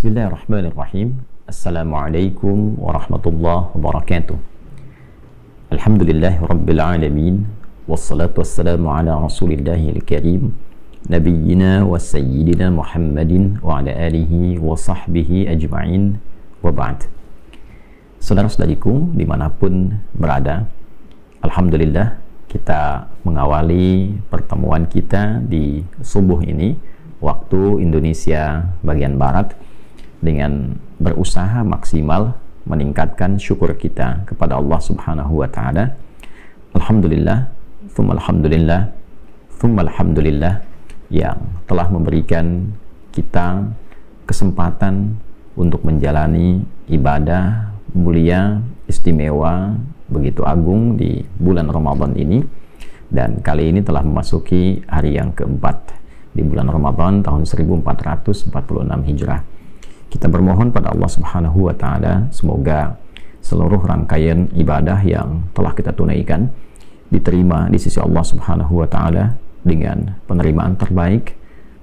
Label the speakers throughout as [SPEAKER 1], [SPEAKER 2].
[SPEAKER 1] Bismillahirrahmanirrahim. Assalamualaikum warahmatullahi wabarakatuh. Alhamdulillahi rabbil alamin. Wassalatu wassalamu ala rasulillahil karim, nabiyyina wa sayyidina Muhammadin wa ala alihi wa sahbihi ajma'in, wa ba'd. Saudara-saudariku dimanapun berada, Alhamdulillah kita mengawali pertemuan kita di subuh ini waktu Indonesia bagian Barat dengan berusaha maksimal meningkatkan syukur kita kepada Allah Subhanahu wa Ta'ala. Alhamdulillah, thumma alhamdulillah, thumma alhamdulillah, yang telah memberikan kita kesempatan untuk menjalani ibadah mulia, istimewa, begitu agung di bulan Ramadan ini. Dan kali ini telah memasuki hari yang keempat di bulan Ramadan tahun 1446 Hijrah. Kita bermohon pada Allah Subhanahu wa Ta'ala semoga seluruh rangkaian ibadah yang telah kita tunaikan diterima di sisi Allah Subhanahu wa Ta'ala dengan penerimaan terbaik.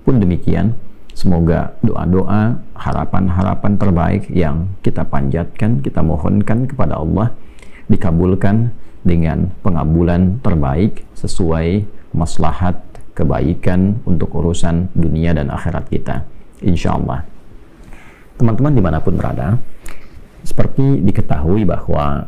[SPEAKER 1] Pun demikian, semoga doa-doa, harapan-harapan terbaik yang kita panjatkan, kita mohonkan kepada Allah dikabulkan dengan pengabulan terbaik sesuai maslahat kebaikan untuk urusan dunia dan akhirat kita, insya Allah. Teman-teman dimanapun berada, seperti diketahui bahwa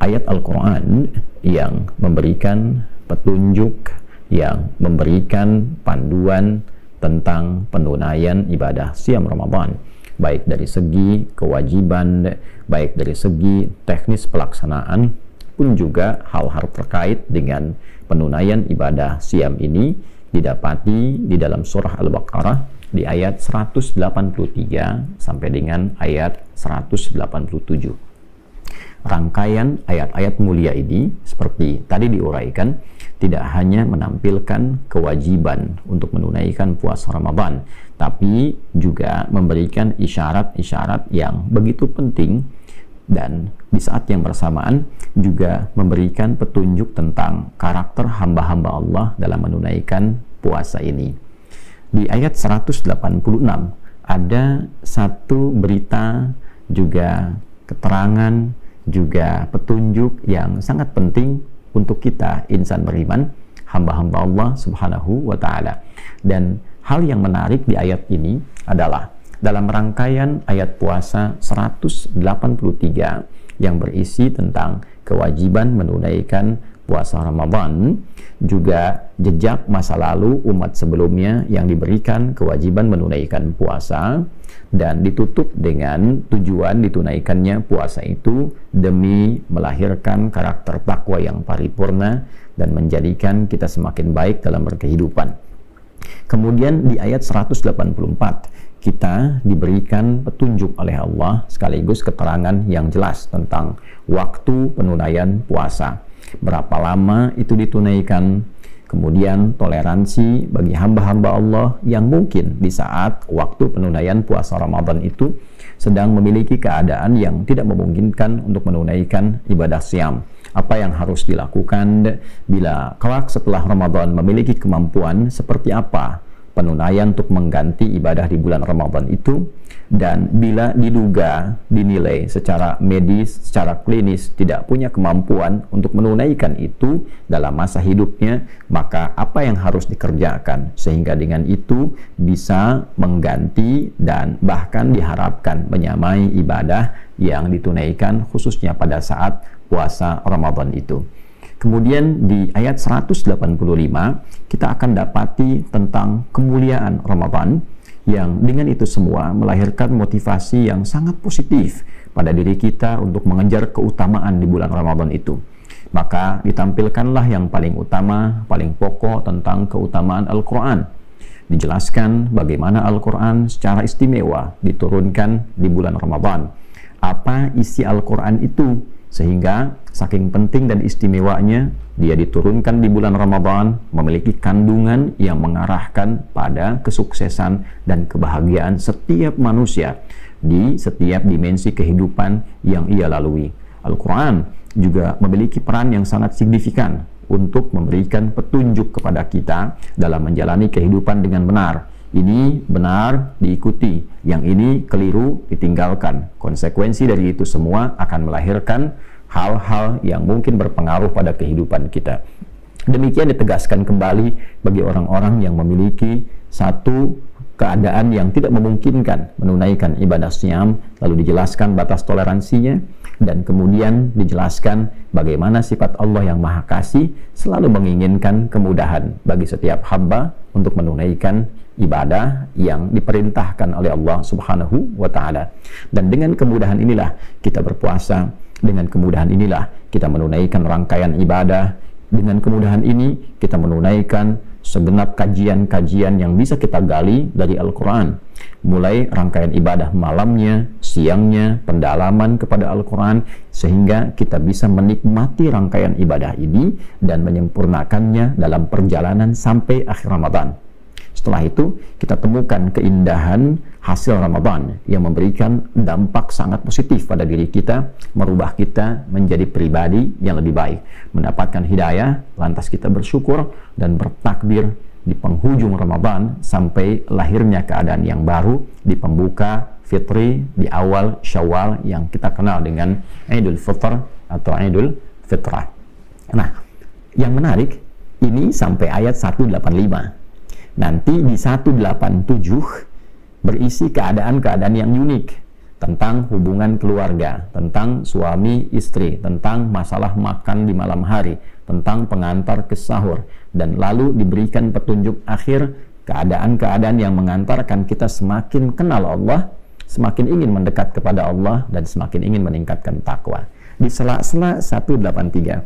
[SPEAKER 1] ayat Al-Quran yang memberikan petunjuk, yang memberikan panduan tentang penunaian ibadah siam Ramadan, baik dari segi kewajiban, baik dari segi teknis pelaksanaan, pun juga hal-hal terkait dengan penunaian ibadah siam ini didapati di dalam surah Al-Baqarah di ayat 183 sampai dengan ayat 187. Rangkaian ayat-ayat mulia ini seperti tadi diuraikan tidak hanya menampilkan kewajiban untuk menunaikan puasa Ramadan, tapi juga memberikan isyarat-isyarat yang begitu penting, dan di saat yang bersamaan juga memberikan petunjuk tentang karakter hamba-hamba Allah dalam menunaikan puasa ini. Di ayat 186 ada satu berita, juga keterangan, juga petunjuk yang sangat penting untuk kita insan beriman, hamba-hamba Allah Subhanahu wa Ta'ala. Dan hal yang menarik di ayat ini adalah dalam rangkaian ayat puasa 183 yang berisi tentang kewajiban menunaikan puasa Ramadan, juga jejak masa lalu umat sebelumnya yang diberikan kewajiban menunaikan puasa, dan ditutup dengan tujuan ditunaikannya puasa itu demi melahirkan karakter takwa yang paripurna dan menjadikan kita semakin baik dalam berkehidupan. Kemudian di ayat 184 kita diberikan petunjuk oleh Allah sekaligus keterangan yang jelas tentang waktu penunaian puasa, berapa lama itu ditunaikan, kemudian toleransi bagi hamba-hamba Allah yang mungkin di saat waktu penunaian puasa Ramadan itu sedang memiliki keadaan yang tidak memungkinkan untuk menunaikan ibadah siam. Apa yang harus dilakukan bila kelak setelah Ramadan memiliki kemampuan, seperti apa penunaian untuk mengganti ibadah di bulan Ramadan itu, dan bila diduga, dinilai secara medis, secara klinis tidak punya kemampuan untuk menunaikan itu dalam masa hidupnya, maka apa yang harus dikerjakan sehingga dengan itu bisa mengganti dan bahkan diharapkan menyamai ibadah yang ditunaikan khususnya pada saat puasa Ramadan itu. Kemudian di ayat 185 kita akan dapati tentang kemuliaan Ramadan yang dengan itu semua melahirkan motivasi yang sangat positif pada diri kita untuk mengejar keutamaan di bulan Ramadan itu. Maka ditampilkanlah yang paling utama, paling pokok tentang keutamaan Al-Quran. Dijelaskan bagaimana Al-Quran secara istimewa diturunkan di bulan Ramadan. Apa isi Al-Quran itu? Sehingga saking penting dan istimewanya dia diturunkan di bulan Ramadan, memiliki kandungan yang mengarahkan pada kesuksesan dan kebahagiaan setiap manusia di setiap dimensi kehidupan yang ia lalui. Al-Quran juga memiliki peran yang sangat signifikan untuk memberikan petunjuk kepada kita dalam menjalani kehidupan dengan benar. ini benar diikuti, yang ini keliru ditinggalkan. Konsekuensi dari itu semua akan melahirkan hal-hal yang mungkin berpengaruh pada kehidupan kita. Demikian ditegaskan kembali bagi orang-orang yang memiliki satu keadaan yang tidak memungkinkan menunaikan ibadah syam, lalu dijelaskan batas toleransinya, dan kemudian dijelaskan bagaimana sifat Allah yang Maha Kasih selalu menginginkan kemudahan bagi setiap hamba untuk menunaikan ibadah yang diperintahkan oleh Allah Subhanahu wa Ta'ala. Dan dengan kemudahan inilah kita berpuasa, dengan kemudahan inilah kita menunaikan rangkaian ibadah, dengan kemudahan ini kita menunaikan segenap kajian-kajian yang bisa kita gali dari Al-Quran, mulai rangkaian ibadah malamnya, siangnya, pendalaman kepada Al-Quran, sehingga kita bisa menikmati rangkaian ibadah ini dan menyempurnakannya dalam perjalanan sampai akhir Ramadan. Setelah itu kita temukan keindahan hasil Ramadan yang memberikan dampak sangat positif pada diri kita, merubah kita menjadi pribadi yang lebih baik, mendapatkan hidayah, lantas kita bersyukur dan bertakbir di penghujung Ramadan sampai lahirnya keadaan yang baru di pembuka fitri di awal Syawal yang kita kenal dengan Idul Fitr atau Idul Fitrah. Nah, yang menarik ini sampai ayat 185. Nanti di 187 berisi keadaan-keadaan yang unik tentang hubungan keluarga, tentang suami istri, tentang masalah makan di malam hari, tentang pengantar ke sahur, dan lalu diberikan petunjuk akhir keadaan-keadaan yang mengantarkan kita semakin kenal Allah, semakin ingin mendekat kepada Allah, dan semakin ingin meningkatkan takwa. Di sela-sela 183,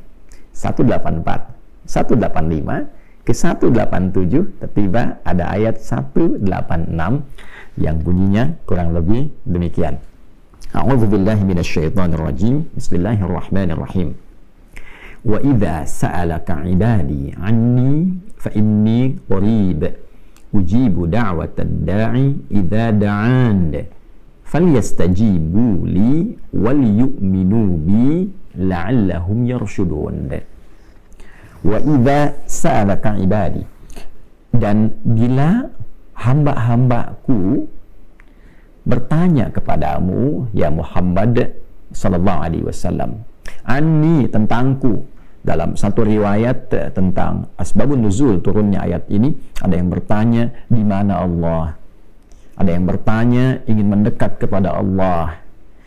[SPEAKER 1] 184, 185 ke 187 tiba ada ayat 186 yang bunyinya kurang lebih demikian. A'udzubillahi minasyaitonirrajim. Bismillahirrahmanirrahim. Wa idza sa'alaka 'ibadi 'anni fa inni qarib ujibu da'watad da'i idza da'an falyastajibu li wal yu'minu bi la'allahum yarshudun. Wa idza sa'alaka ibadi, dan bila hamba-hambaku bertanya kepadamu ya Muhammad sallallahu alaihi wasallam, anni, tentangku. Dalam satu riwayat tentang asbabun nuzul turunnya ayat ini, ada yang bertanya di mana Allah, ada yang bertanya ingin mendekat kepada Allah,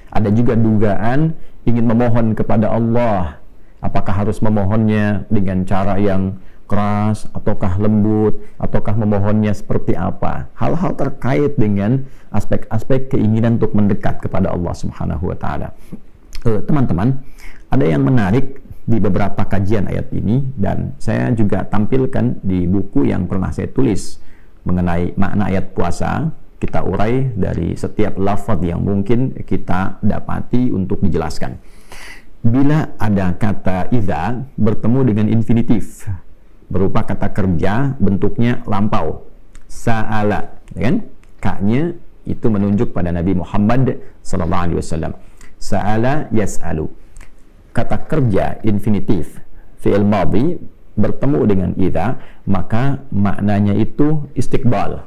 [SPEAKER 1] ada juga dugaan ingin memohon kepada Allah. Apakah harus memohonnya dengan cara yang keras, ataukah lembut, ataukah memohonnya seperti apa? Hal-hal terkait dengan aspek-aspek keinginan untuk mendekat kepada Allah Subhanahu wa Ta'ala. Teman-teman, ada yang menarik di beberapa kajian ayat ini, dan saya juga tampilkan di buku yang pernah saya tulis mengenai makna ayat puasa. Kita urai dari setiap lafaz yang mungkin kita dapati untuk dijelaskan. Bila ada kata idza bertemu dengan infinitif berupa kata kerja bentuknya lampau, sa'ala, kan? Ka-nya itu menunjuk pada Nabi Muhammad sallallahu alaihi wasallam. Sa'ala yas'alu. Kata kerja infinitif fi'il madhi bertemu dengan idza, maka maknanya itu istiqbal.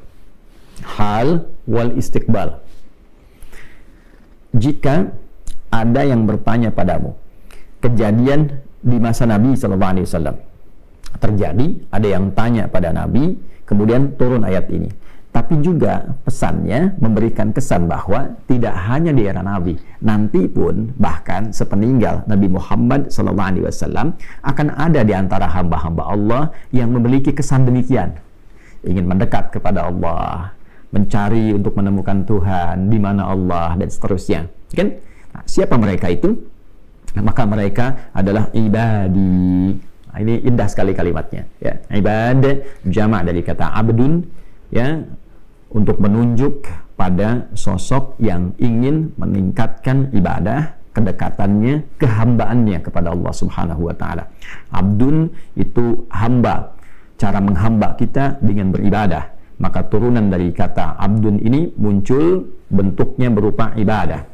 [SPEAKER 1] Hal wal istiqbal. Jika ada yang bertanya padamu, kejadian di masa Nabi sallallahu alaihi wasallam terjadi, ada yang tanya pada Nabi, kemudian turun ayat ini. Tapi juga pesannya memberikan kesan bahwa tidak hanya di era Nabi, nanti pun bahkan sepeninggal Nabi Muhammad sallallahu alaihi wasallam akan ada di antara hamba-hamba Allah yang memiliki kesan demikian. Ingin mendekat kepada Allah, mencari untuk menemukan Tuhan, di mana Allah, dan seterusnya. Kan? Nah, siapa mereka itu? Maka mereka adalah ibadi. Nah, ini indah sekali kalimatnya, ya. Ibad jamak dari kata abdun, ya, untuk menunjuk pada sosok yang ingin meningkatkan ibadah, kedekatannya, kehambaannya kepada Allah Subhanahu wa Ta'ala. Abdun itu hamba, cara menghamba kita dengan beribadah. Maka turunan dari kata abdun ini muncul bentuknya berupa ibadah,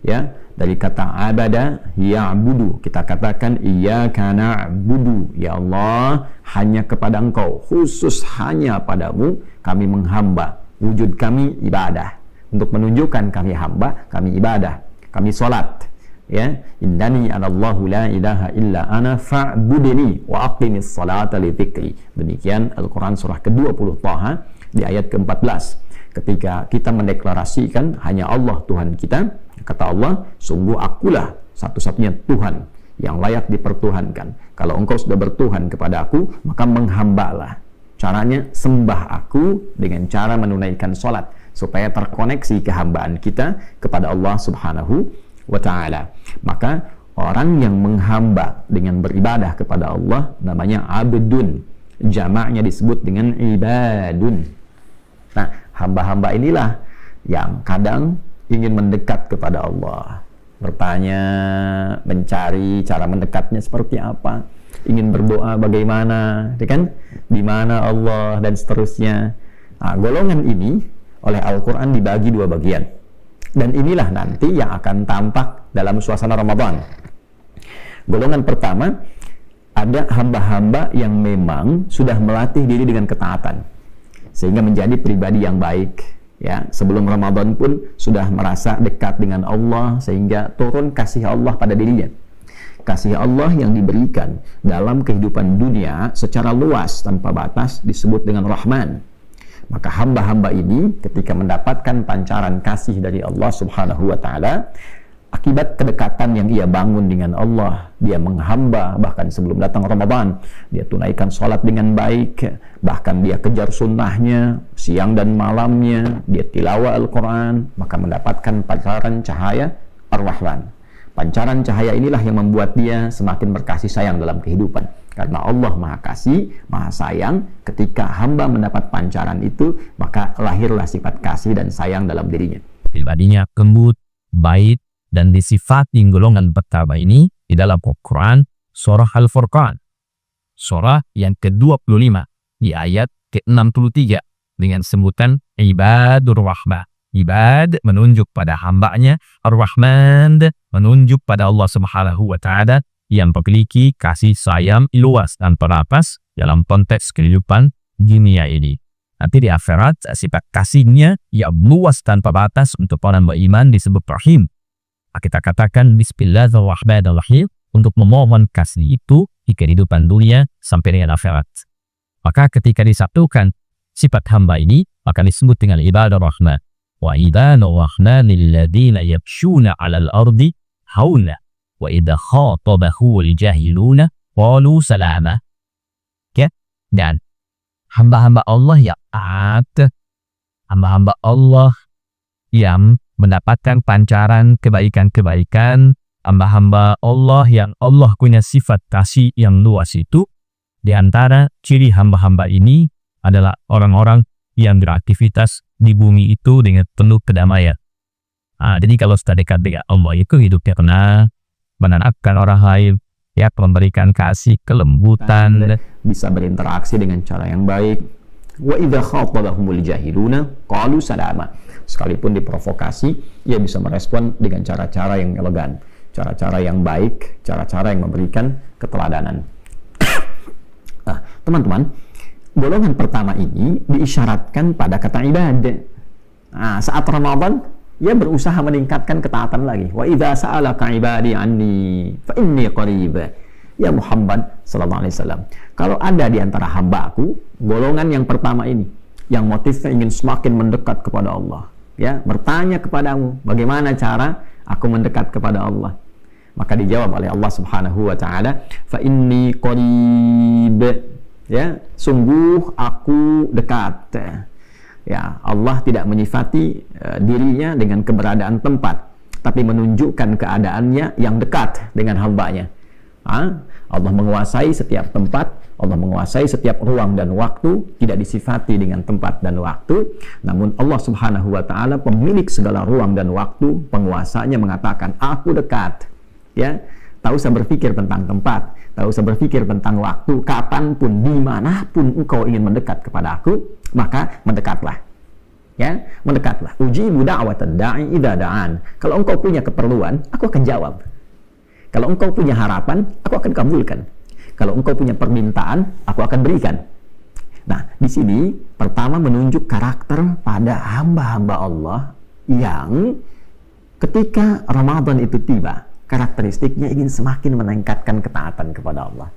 [SPEAKER 1] ya. Dari kata abada ya'budu, kita katakan iyyaka na'budu, ya Allah, hanya kepada Engkau, khusus hanya padamu kami menghamba. wujud kami ibadah. Untuk menunjukkan kami hamba, kami ibadah, kami salat. Ya, innani anallahu la ilaha illa ana fa'budni wa aqimis salata li dzikri. Demikian Al-Qur'an surah ke-20 Thaha di ayat ke-14. Ketika kita mendeklarasikan hanya Allah Tuhan kita, kata Allah, sungguh akulah satu-satunya Tuhan yang layak dipertuhankan. Kalau engkau sudah bertuhan kepada aku, maka menghambalah. Caranya sembah aku dengan cara menunaikan salat, supaya terkoneksi kehambaan kita kepada Allah Subhanahu wa ta'ala. Maka orang yang menghamba dengan beribadah kepada Allah namanya abdun. Jamaknya disebut dengan ibadun. Nah, hamba-hamba inilah yang kadang ingin mendekat kepada Allah, bertanya, mencari cara mendekatnya seperti apa, ingin berdoa bagaimana, kan? Di mana Allah dan seterusnya. Nah, golongan ini oleh Al-Quran dibagi dua bagian, dan inilah nanti yang akan tampak dalam suasana Ramadan. Golongan pertama, ada hamba-hamba yang memang sudah melatih diri dengan ketaatan sehingga menjadi pribadi yang baik, ya, sebelum Ramadan pun sudah merasa dekat dengan Allah sehingga turun kasih Allah pada dirinya. Kasih Allah yang diberikan dalam kehidupan dunia secara luas tanpa batas disebut dengan Rahman. Maka hamba-hamba ini ketika mendapatkan pancaran kasih dari Allah Subhanahu wa ta'ala, akibat kedekatan yang ia bangun dengan Allah, dia menghamba bahkan sebelum datang Ramadan, dia tunaikan sholat dengan baik, bahkan dia kejar sunnahnya siang dan malamnya, dia tilawah Al-Quran, maka mendapatkan pancaran cahaya Ar-Rahman. Pancaran cahaya inilah yang membuat dia semakin berkasih sayang dalam kehidupan. Karena Allah Maha Kasih, Maha Sayang, ketika hamba mendapat pancaran itu, maka lahirlah sifat kasih dan sayang dalam dirinya.
[SPEAKER 2] Pribadinya lembut, baik, dan disifati golongan pertama ini di dalam Al-Quran surah Al-Furqan, surah yang ke-25 di ayat ke-63 dengan sebutan Ibadur Rahman. Ibad menunjuk pada hambanya, Ar-Rahman menunjuk pada Allah Subhanahu wa ta'ala yang memiliki kasih sayang luas dan terbatas dalam konteks kehidupan dunia ini. Nanti di akhirat sifat kasihnya yang luas tanpa batas untuk orang beriman disebut Rahim. Kita katakan Bismillahirrahmanirrahim untuk memohon kasih itu di kehidupan dunia sampai dengan akhirat. Maka ketika disatukan sifat hamba ini, maka disebut dengan ibadah rahman. Wa ibadur rahmanil ladzina yamshuna 'alal ardi hauna wa idza khatabahul jahiluna qalu salama. Ya, dan hamba-hamba Allah yang taat, hamba-hamba Allah yang mendapatkan pancaran kebaikan-kebaikan, hamba-hamba Allah yang Allah punya sifat kasih yang luas itu. Di antara ciri hamba-hamba ini adalah orang-orang yang beraktivitas di bumi itu dengan penuh kedamaian. Jadi kalau sudah dekat dengan Allah itu hidupnya tenang, menenangkan orang lain, ya, memberikan kasih, kelembutan,
[SPEAKER 1] bisa berinteraksi dengan cara yang baik. Wa idza khatabahumul jahiluna qalu salama. Sekalipun diprovokasi, ia bisa merespon dengan cara-cara yang elegan, cara-cara yang baik, cara-cara yang memberikan keteladanan. Nah, teman-teman, golongan pertama ini diisyaratkan pada kata ibadah. Nah, saat Ramadan, ia berusaha meningkatkan ketaatan lagi. Wa idza sa'alaka ibadi anni fa inni qarib. Ya Muhammad sallallahu alaihi wasallam, kalau ada di antara hamba-Aku golongan yang pertama ini yang motifnya ingin semakin mendekat kepada Allah, ya, bertanya kepadamu bagaimana cara aku mendekat kepada Allah, maka dijawab oleh Allah Subhanahu wa taala, fa inni qarib, ya, sungguh aku dekat. Ya, Allah tidak menyifati dirinya dengan keberadaan tempat, tapi menunjukkan keadaannya yang dekat dengan hambanya. Allah menguasai setiap tempat, Allah menguasai setiap ruang dan waktu, tidak disifati dengan tempat dan waktu. Namun Allah Subhanahu wa ta'ala pemilik segala ruang dan waktu, penguasanya mengatakan, aku dekat. Ya, tak usah berpikir tentang tempat, tak usah berpikir tentang waktu, kapanpun, dimanapun engkau ingin mendekat kepada Aku, maka mendekatlah. Ya, mendekatlah. Ujibu da'watad da'i idza da'an. Kalau engkau punya keperluan, aku akan jawab. Kalau engkau punya harapan, aku akan kabulkan. Kalau engkau punya permintaan, aku akan berikan. Nah, di sini Pertama, menunjuk karakter pada hamba-hamba Allah yang ketika Ramadan itu tiba, karakteristiknya ingin semakin meningkatkan ketaatan kepada Allah.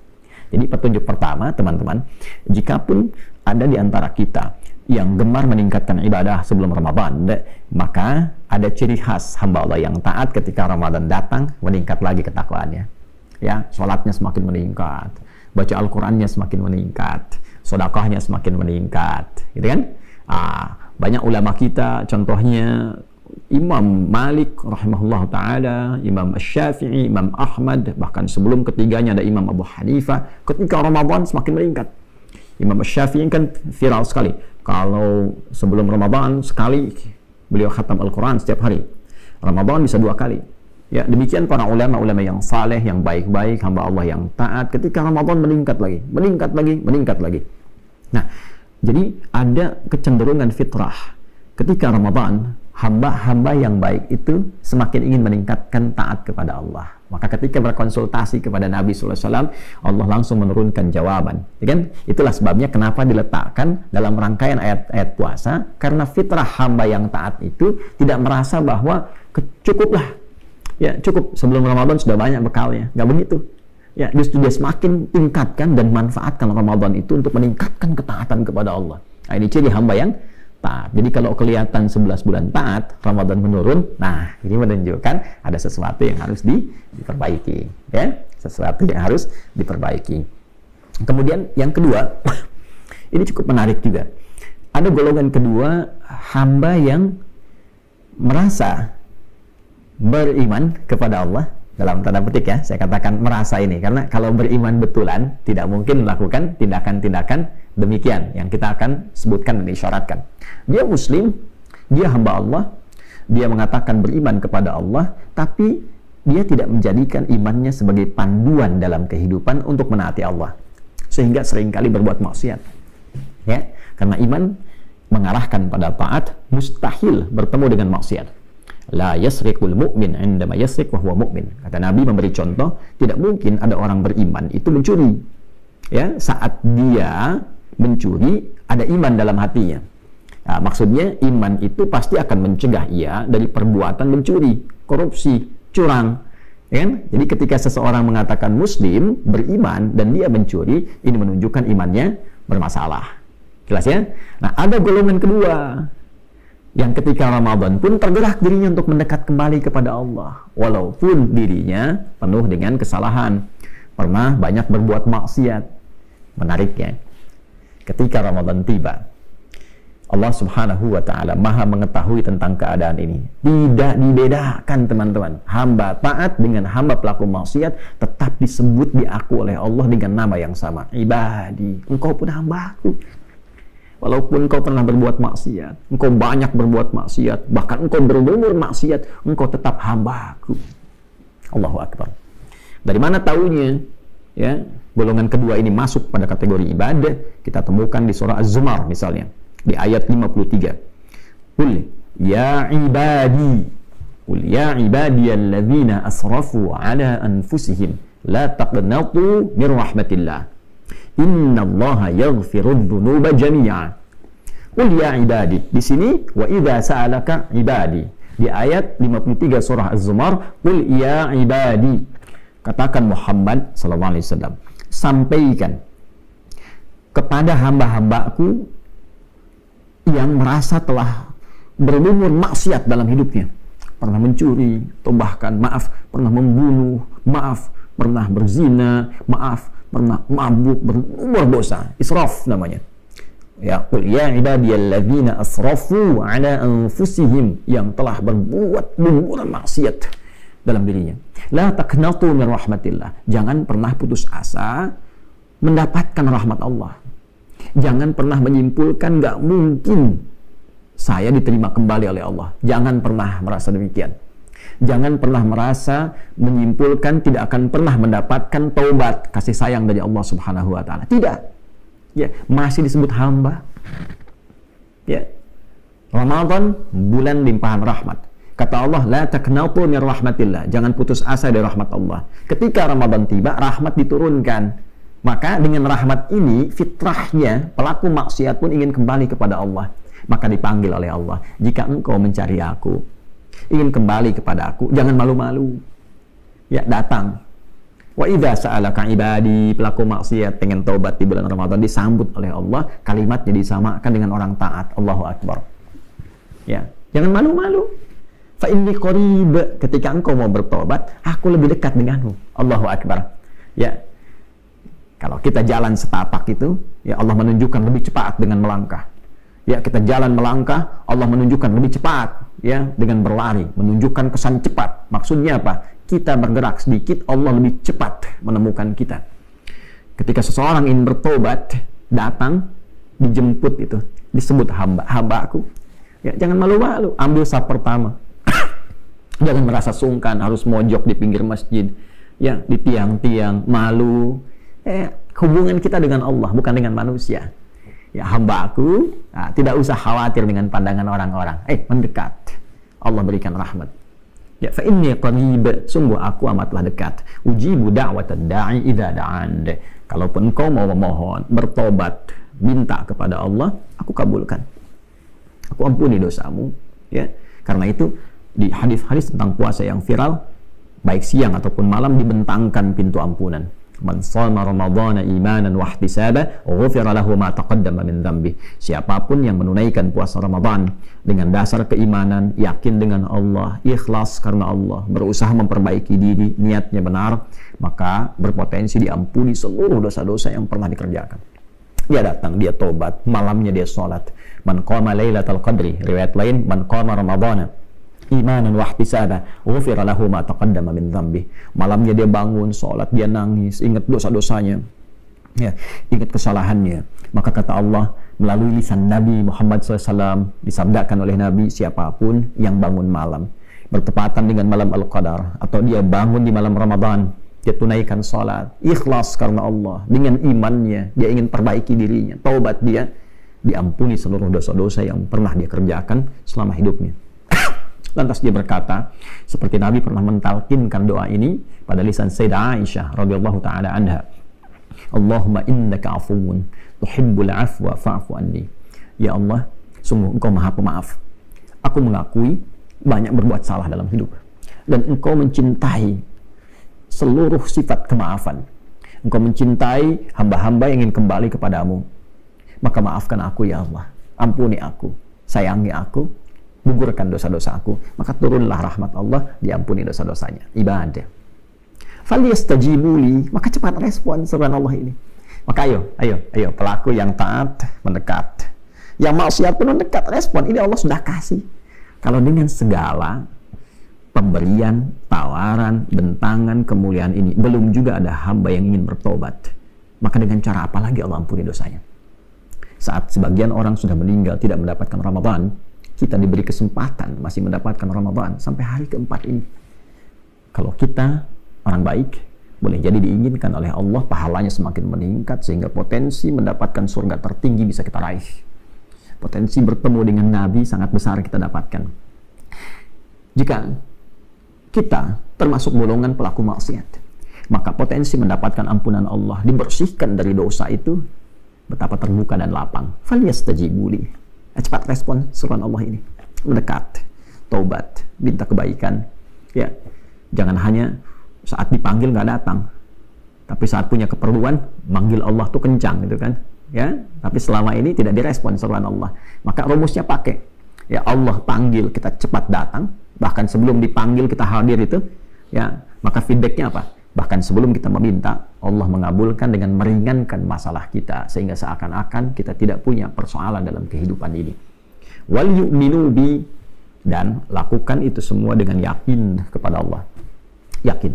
[SPEAKER 1] Jadi petunjuk pertama, teman-teman, jikapun ada di antara kita yang gemar meningkatkan ibadah sebelum Ramadan, maka ada ciri khas hamba Allah yang taat ketika Ramadan datang, meningkat lagi ketakwaannya. Ya, sholatnya semakin meningkat, baca Al-Qurannya semakin meningkat, sedekahnya semakin meningkat, gitu kan? Banyak ulama kita, contohnya Imam Malik rahimahullah ta'ala, Imam Asy-Syafi'i, Imam Ahmad, bahkan sebelum ketiganya ada Imam Abu Hanifah, ketika Ramadan semakin meningkat. Imam Asy-Syafi'i kan viral sekali, kalau sebelum Ramadan sekali beliau khatam Al-Quran setiap hari, Ramadan bisa 2 kali. Ya, demikian para ulama-ulama yang saleh, yang baik-baik, hamba Allah yang taat, ketika Ramadan meningkat lagi, meningkat lagi, meningkat lagi. Nah, jadi ada kecenderungan fitrah ketika Ramadan, hamba-hamba yang baik itu semakin ingin meningkatkan taat kepada Allah. Maka ketika berkonsultasi kepada Nabi SAW, Allah langsung menurunkan jawaban. Ya kan? Itulah sebabnya kenapa diletakkan dalam rangkaian ayat-ayat puasa, karena fitrah hamba yang taat itu tidak merasa bahwa cukuplah. Ya, cukup sebelum Ramadan sudah banyak bekalnya. Nggak begitu. Ya, justru dia semakin tingkatkan dan manfaatkan Ramadan itu untuk meningkatkan ketaatan kepada Allah. Nah, ini ciri hamba yang taat. Jadi kalau kelihatan 11 bulan taat, Ramadan menurun, nah ini menunjukkan ada sesuatu yang harus diperbaiki. Ya, sesuatu yang harus diperbaiki. Kemudian yang kedua, ini cukup menarik juga. Ada golongan kedua, hamba yang merasa beriman kepada Allah, dalam tanda petik ya, saya katakan merasa ini, karena kalau beriman betulan tidak mungkin melakukan tindakan-tindakan demikian yang kita akan sebutkan dan disyaratkan. Dia muslim, dia hamba Allah, dia mengatakan beriman kepada Allah, tapi dia tidak menjadikan imannya sebagai panduan dalam kehidupan untuk menaati Allah, sehingga seringkali berbuat maksiat. Ya, karena iman mengarahkan pada taat, mustahil bertemu dengan maksiat. La yasriqul mu'min indama yasriq wa huwa mu'min. Kata Nabi memberi contoh, tidak mungkin ada orang beriman itu mencuri. Ya, saat dia mencuri ada iman dalam hatinya. Nah, maksudnya iman itu pasti akan mencegah ia dari perbuatan mencuri, korupsi, curang. Ya kan? Jadi ketika seseorang mengatakan muslim, beriman, dan dia mencuri, ini menunjukkan imannya bermasalah. Jelas ya? Nah, ada golongan kedua yang ketika Ramadan pun tergerak dirinya untuk mendekat kembali kepada Allah, walaupun dirinya penuh dengan kesalahan, pernah banyak berbuat maksiat. Menariknya, ketika Ramadan tiba, Allah Subhanahu wa Ta'ala Maha mengetahui tentang keadaan ini. Tidak dibedakan, teman-teman. Hamba taat dengan hamba pelaku maksiat tetap disebut, diaku oleh Allah dengan nama yang sama. Ibadi, engkau pun hambaku. Walaupun engkau pernah berbuat maksiat, engkau banyak berbuat maksiat, bahkan engkau berumur maksiat, engkau tetap hamba-Ku. Allahu Akbar. Dari mana taunya? Ya, golongan kedua ini masuk pada kategori ibadah. Kita temukan di surah Az-Zumar misalnya, di ayat 53. Qul ya ibadi, qul ya ibadiyalladzina asrafu ala anfusihim la taqnatu min rahmatillah. Innallaha yaghfirudz dzunuba jami'a. Qul ya ibadi. Di sini wa idza sa'alaka ibadi. Di ayat 53 surah Az-Zumar, qul ya ibadi. Katakan Muhammad sallallahu alaihi wasallam, sampaikan kepada hamba-hambaku yang merasa telah berumur maksiat dalam hidupnya. Pernah mencuri, atau bahkan pernah membunuh, pernah berzina, pernah mabuk, berumur dosa, israf namanya. Ya, qul ya ibadiyalladzina asrafu ala anfusihim, yang telah berbuat gumuran maksiat dalam dirinya. La taqnatu min rahmatillah. Jangan pernah putus asa mendapatkan rahmat Allah. Jangan pernah menyimpulkan nggak mungkin saya diterima kembali oleh Allah. Jangan pernah merasa demikian. Jangan pernah merasa menyimpulkan tidak akan pernah mendapatkan taubat, kasih sayang dari Allah Subhanahu wa Ta'ala. Tidak. Ya, masih disebut hamba. Ya. Ramadan bulan limpahan rahmat. Kata Allah, la taqnatu min rahmatillah. Jangan putus asa dari rahmat Allah. Ketika Ramadan tiba, rahmat diturunkan. Maka dengan rahmat ini, fitrahnya pelaku maksiat pun ingin kembali kepada Allah. Maka dipanggil oleh Allah, jika engkau mencari aku, ingin kembali kepada aku, jangan malu-malu. Ya, datang. Wa idza sa'alaka ibadi, pelaku maksiat pengen taubat di bulan Ramadan, disambut oleh Allah, kalimatnya disamakan dengan orang taat. Allahu Akbar. Ya, jangan malu-malu. Fa inni qarib, ketika engkau mau bertobat, aku lebih dekat denganmu. Allahu Akbar. Ya. Kalau kita jalan setapak itu, ya Allah menunjukkan lebih cepat dengan melangkah. Ya, kita jalan melangkah, Allah menunjukkan lebih cepat, ya, dengan berlari, menunjukkan kesan cepat. Maksudnya apa? Kita bergerak sedikit, Allah lebih cepat menemukan kita. Ketika seseorang ingin bertobat, datang, dijemput itu, disebut hamba-hambaku. Ya, jangan malu-malu, ambil saf pertama. Jangan merasa sungkan, harus mojok di pinggir masjid, ya, di tiang-tiang, malu. Hubungan kita dengan Allah, bukan dengan manusia. Ya, hamba-aku, tidak usah khawatir dengan pandangan orang-orang. Mendekat. Allah berikan rahmat. Ya, fa inni qarib, sungguh aku amatlah dekat. Ujibu da'watad da'i idza da'an. Kalaupun engkau mau memohon, bertobat, minta kepada Allah, aku kabulkan. Aku ampuni dosamu, ya. Karena itu di hadis-hadis tentang puasa yang viral, baik siang ataupun malam dibentangkan pintu ampunan. Man shoma ramadhana imanan wa ihtisaba ghufira lahu ma taqaddama min dhanbi. Siapapun yang menunaikan puasa Ramadan dengan dasar keimanan, yakin dengan Allah, ikhlas karena Allah, berusaha memperbaiki diri, niatnya benar, maka berpotensi diampuni seluruh dosa-dosa yang pernah dikerjakan. Dia datang, dia tobat, malamnya dia sholat. Man qama lailatal qadri, riwayat lain, man qama ramadhana imanan wa ihtisaba ghufira lahu ma taqaddama min dhanbi. Malamnya dia bangun, sholat, dia nangis, ingat dosa-dosanya, ya, ingat kesalahannya. Maka kata Allah melalui lisan Nabi Muhammad SAW, disabdakan oleh Nabi, siapapun yang bangun malam bertepatan dengan malam Al-Qadar, atau dia bangun di malam Ramadan, dia tunaikan sholat, ikhlas karena Allah, dengan imannya, dia ingin perbaiki dirinya, taubat dia, diampuni seluruh dosa-dosa yang pernah dia kerjakan selama hidupnya. Lantas dia berkata, seperti Nabi pernah mentalkinkan doa ini pada lisan Sayyidah Aisyah radhiyallahu taala anha, Allahumma innaka afuwun tuhibbul afwa fa'fu anni. Ya Allah, sungguh engkau maha pemaaf. Aku mengakui banyak berbuat salah dalam hidup, dan engkau mencintai seluruh sifat kemaafan. Engkau mencintai hamba-hamba yang ingin kembali kepadamu. Maka maafkan aku ya Allah, ampuni aku, sayangi aku, gugurkan dosa-dosa aku. Maka turunlah rahmat Allah, diampuni dosa-dosanya. Ibadah. Falyastajibuli, maka cepat respon seruan Allah ini. Maka ayo pelaku yang taat mendekat, yang maksiat pun mendekat, respon. Ini Allah sudah kasih. Kalau dengan segala pemberian, tawaran, bentangan, kemuliaan ini belum juga ada hamba yang ingin bertobat, maka dengan cara apa lagi Allah ampuni dosanya? Saat sebagian orang sudah meninggal tidak mendapatkan Ramadan, kita diberi kesempatan masih mendapatkan Ramadan sampai hari keempat ini. Kalau kita orang baik, boleh jadi diinginkan oleh Allah, pahalanya semakin meningkat sehingga potensi mendapatkan surga tertinggi bisa kita raih. Potensi bertemu dengan Nabi sangat besar kita dapatkan. Jika kita termasuk golongan pelaku maksiat, maka potensi mendapatkan ampunan Allah, dibersihkan dari dosa itu betapa terbuka dan lapang. Falyastajibuli. Cepat respon seruan Allah ini, mendekat, taubat, minta kebaikan. Ya, jangan hanya saat dipanggil nggak datang, tapi saat punya keperluan manggil Allah tuh kencang gitu kan, ya. Tapi selama ini tidak direspon seruan Allah, maka rumusnya pakai, ya, Allah panggil kita cepat datang, bahkan sebelum dipanggil kita hadir itu, ya. Maka feedbacknya apa? Bahkan sebelum kita meminta, Allah mengabulkan dengan meringankan masalah kita, sehingga seakan-akan kita tidak punya persoalan dalam kehidupan ini. Wal yu'minu bi, dan lakukan itu semua dengan yakin kepada Allah. Yakin,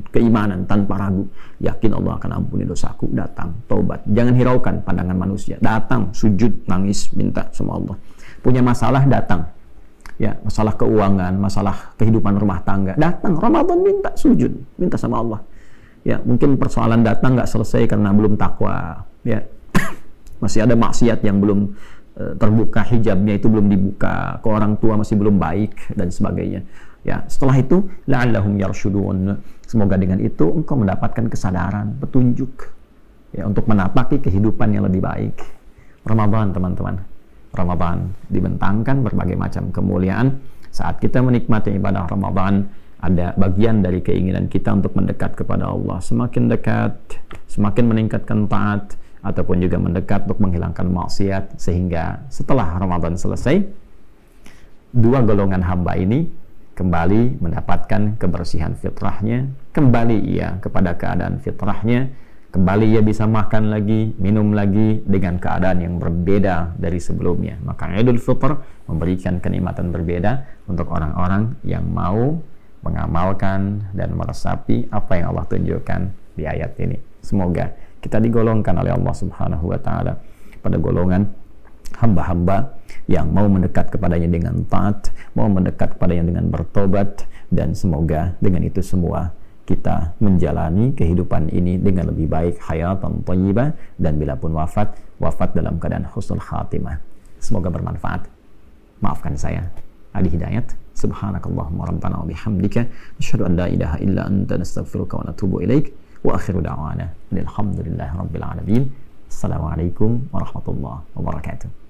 [SPEAKER 1] keimanan tanpa ragu. Yakin Allah akan ampuni dosaku, datang, taubat. Jangan hiraukan pandangan manusia. Datang, sujud, nangis, minta sama Allah. Punya masalah, datang. Ya, masalah keuangan, masalah kehidupan rumah tangga, datang Ramadan, minta sujud, minta sama Allah. Ya, mungkin persoalan datang nggak selesai karena belum takwa, ya. Masih ada maksiat yang belum terbuka, hijabnya itu belum dibuka, ke orang tua masih belum baik dan sebagainya. Ya, setelah itu la'allahum yarshudun, Semoga dengan itu engkau mendapatkan kesadaran, petunjuk ya untuk menapaki kehidupan yang lebih baik. Ramadan, teman-teman. Ramadan dibentangkan berbagai macam kemuliaan. Saat kita menikmati ibadah Ramadan, ada bagian dari keinginan kita untuk mendekat kepada Allah. Semakin dekat, semakin meningkatkan taat, ataupun juga mendekat untuk menghilangkan maksiat, sehingga setelah Ramadan selesai, dua golongan hamba ini kembali mendapatkan kebersihan fitrahnya, kembali ia kepada keadaan fitrahnya, kembali ia bisa makan lagi, minum lagi dengan keadaan yang berbeda dari sebelumnya. Maka Idul Fitr memberikan kenikmatan berbeda untuk orang-orang yang mau mengamalkan dan meresapi apa yang Allah tunjukkan di ayat ini. Semoga kita digolongkan oleh Allah Subhanahu wa taala pada golongan hamba-hamba yang mau mendekat kepadanya dengan taat, mau mendekat kepadanya dengan bertobat, dan semoga dengan itu semua kita menjalani kehidupan ini dengan lebih baik, hayatan thayyibah, dan bila pun wafat dalam keadaan husnul khatimah. Semoga bermanfaat. Maafkan saya, Adi Hidayat. Subhanakallahumma rabbana wa bihamdika asyhadu an la ilaha illa anta nastaghfiruka wa natubu ilaik. Wa akhiru da'wana alhamdulillahi rabbil alamin. Assalamualaikum warahmatullahi wabarakatuh.